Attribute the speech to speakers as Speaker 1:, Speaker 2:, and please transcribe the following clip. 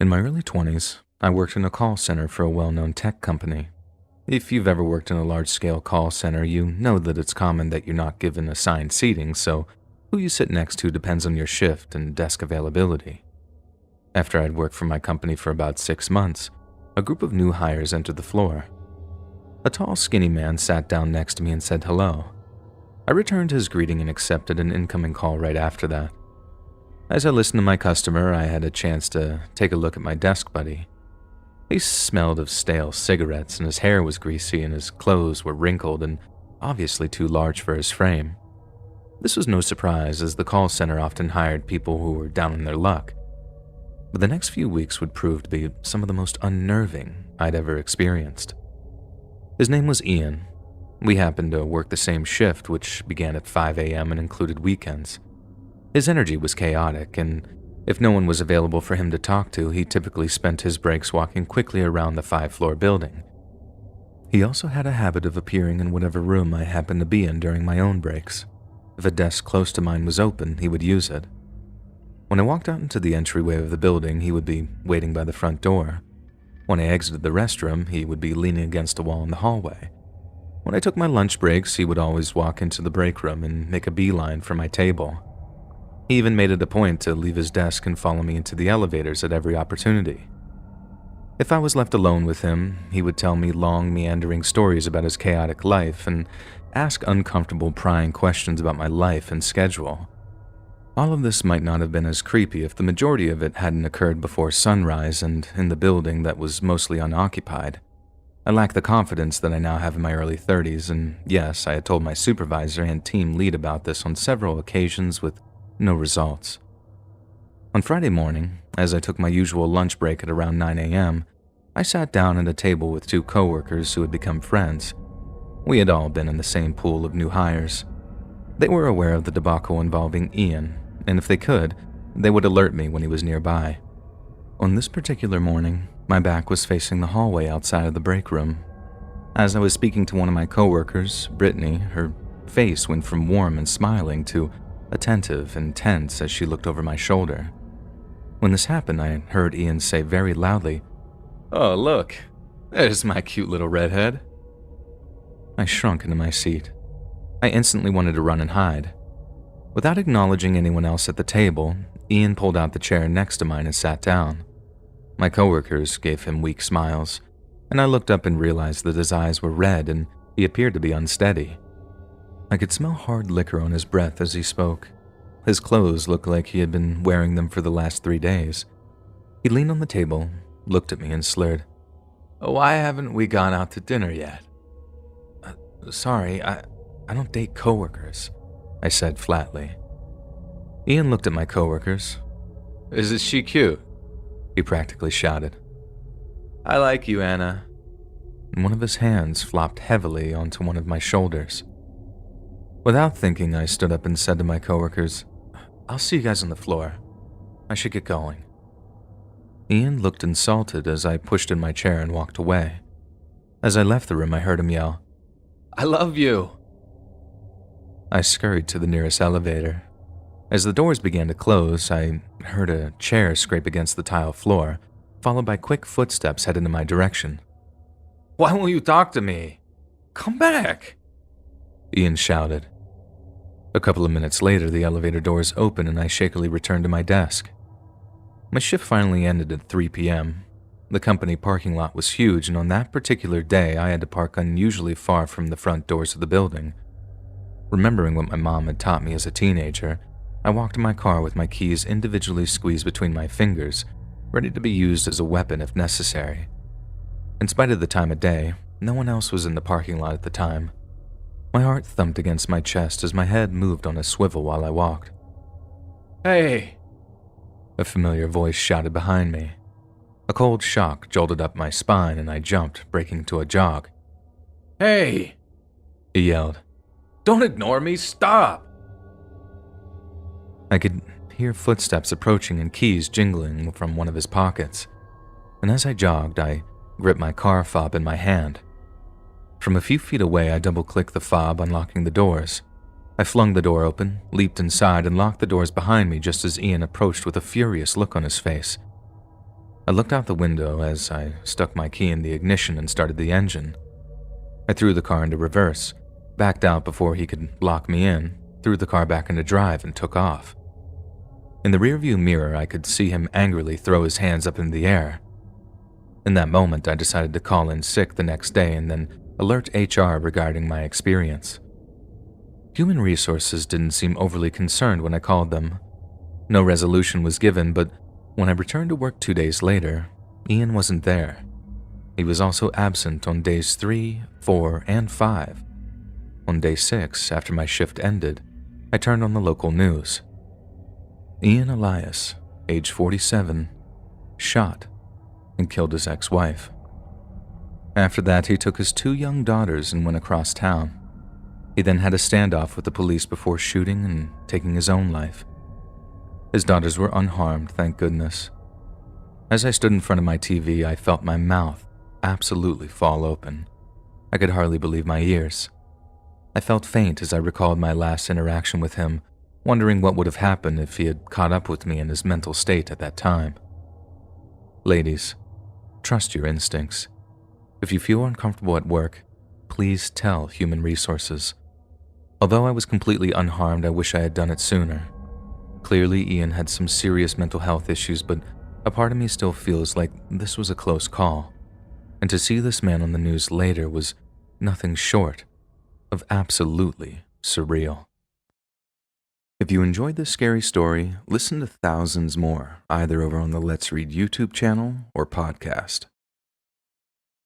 Speaker 1: In my early 20s, I worked in a call center for a well-known tech company. If you've ever worked in a large-scale call center, you know that it's common that you're not given assigned seating, so who you sit next to depends on your shift and desk availability. After I'd worked for my company for about 6 months, a group of new hires entered the floor. A tall, skinny man sat down next to me and said hello. I returned his greeting and accepted an incoming call right after that. As I listened to my customer, I had a chance to take a look at my desk buddy. He smelled of stale cigarettes, and his hair was greasy, and his clothes were wrinkled and obviously too large for his frame. This was no surprise, as the call center often hired people who were down on their luck. But the next few weeks would prove to be some of the most unnerving I'd ever experienced. His name was Ian. We happened to work the same shift, which began at 5 a.m. and included weekends. His energy was chaotic, and if no one was available for him to talk to, he typically spent his breaks walking quickly around the 5-floor building. He also had a habit of appearing in whatever room I happened to be in during my own breaks. If a desk close to mine was open, he would use it. When I walked out into the entryway of the building, he would be waiting by the front door. When I exited the restroom, he would be leaning against a wall in the hallway. When I took my lunch breaks, he would always walk into the break room and make a beeline for my table. He even made it a point to leave his desk and follow me into the elevators at every opportunity. If I was left alone with him, he would tell me long, meandering stories about his chaotic life and ask uncomfortable, prying questions about my life and schedule. All of this might not have been as creepy if the majority of it hadn't occurred before sunrise and in the building that was mostly unoccupied. I lacked the confidence that I now have in my early 30s, and yes, I had told my supervisor and team lead about this on several occasions with no results. On Friday morning, as I took my usual lunch break at around 9 a.m., I sat down at a table with 2 coworkers who had become friends. We had all been in the same pool of new hires. They were aware of the debacle involving Ian, and if they could, they would alert me when he was nearby. On this particular morning, my back was facing the hallway outside of the break room. As I was speaking to one of my coworkers, Brittany, her face went from warm and smiling to attentive and tense as she looked over my shoulder. When this happened, I heard Ian say very loudly, "Oh, look, there's my cute little redhead." I shrunk into my seat. I instantly wanted to run and hide. Without acknowledging anyone else at the table, Ian pulled out the chair next to mine and sat down. My coworkers gave him weak smiles, and I looked up and realized that his eyes were red and he appeared to be unsteady. I could smell hard liquor on his breath as he spoke. His clothes looked like he had been wearing them for the last 3 days. He leaned on the table, looked at me, and slurred, "Why haven't we gone out to dinner yet?" Sorry, I don't date coworkers," I said flatly. Ian looked at my coworkers. "Isn't she cute?" he practically shouted. "I like you, Anna." And one of his hands flopped heavily onto one of my shoulders. Without thinking, I stood up and said to my coworkers, "I'll see you guys on the floor. I should get going." Ian looked insulted as I pushed in my chair and walked away. As I left the room, I heard him yell, "I love you." I scurried to the nearest elevator. As the doors began to close, I heard a chair scrape against the tile floor, followed by quick footsteps headed in my direction. "Why won't you talk to me? Come back!" Ian shouted. A couple of minutes later, the elevator doors opened and I shakily returned to my desk. My shift finally ended at 3 p.m. The company parking lot was huge, and on that particular day, I had to park unusually far from the front doors of the building. Remembering what my mom had taught me as a teenager, I walked to my car with my keys individually squeezed between my fingers, ready to be used as a weapon if necessary. In spite of the time of day, no one else was in the parking lot at the time. My heart thumped against my chest as my head moved on a swivel while I walked. "Hey!" A familiar voice shouted behind me. A cold shock jolted up my spine and I jumped, breaking to a jog. "Hey!" he yelled. "Don't ignore me, stop!" I could hear footsteps approaching and keys jingling from one of his pockets, and as I jogged, I gripped my car fob in my hand. From a few feet away, I double-clicked the fob, unlocking the doors. I flung the door open, leaped inside, and locked the doors behind me just as Ian approached with a furious look on his face. I looked out the window as I stuck my key in the ignition and started the engine. I threw the car into reverse, backed out before he could lock me in, threw the car back into drive, and took off. In the rearview mirror, I could see him angrily throw his hands up in the air. In that moment, I decided to call in sick the next day and then alert HR regarding my experience. Human Resources didn't seem overly concerned when I called them. No resolution was given, but when I returned to work 2 days later, Ian wasn't there. He was also absent on days 3, 4, and 5. On day 6, after my shift ended, I turned on the local news. Ian Elias, age 47, shot and killed his ex-wife. After that, he took his 2 young daughters and went across town. He then had a standoff with the police before shooting and taking his own life. His daughters were unharmed, thank goodness. As I stood in front of my TV, I felt my mouth absolutely fall open. I could hardly believe my ears. I felt faint as I recalled my last interaction with him, wondering what would have happened if he had caught up with me in his mental state at that time. Ladies, trust your instincts. If you feel uncomfortable at work, please tell Human Resources. Although I was completely unharmed, I wish I had done it sooner. Clearly, Ian had some serious mental health issues, but a part of me still feels like this was a close call. And to see this man on the news later was nothing short of absolutely surreal. If you enjoyed this scary story, listen to thousands more, either over on the Let's Read YouTube channel or podcast.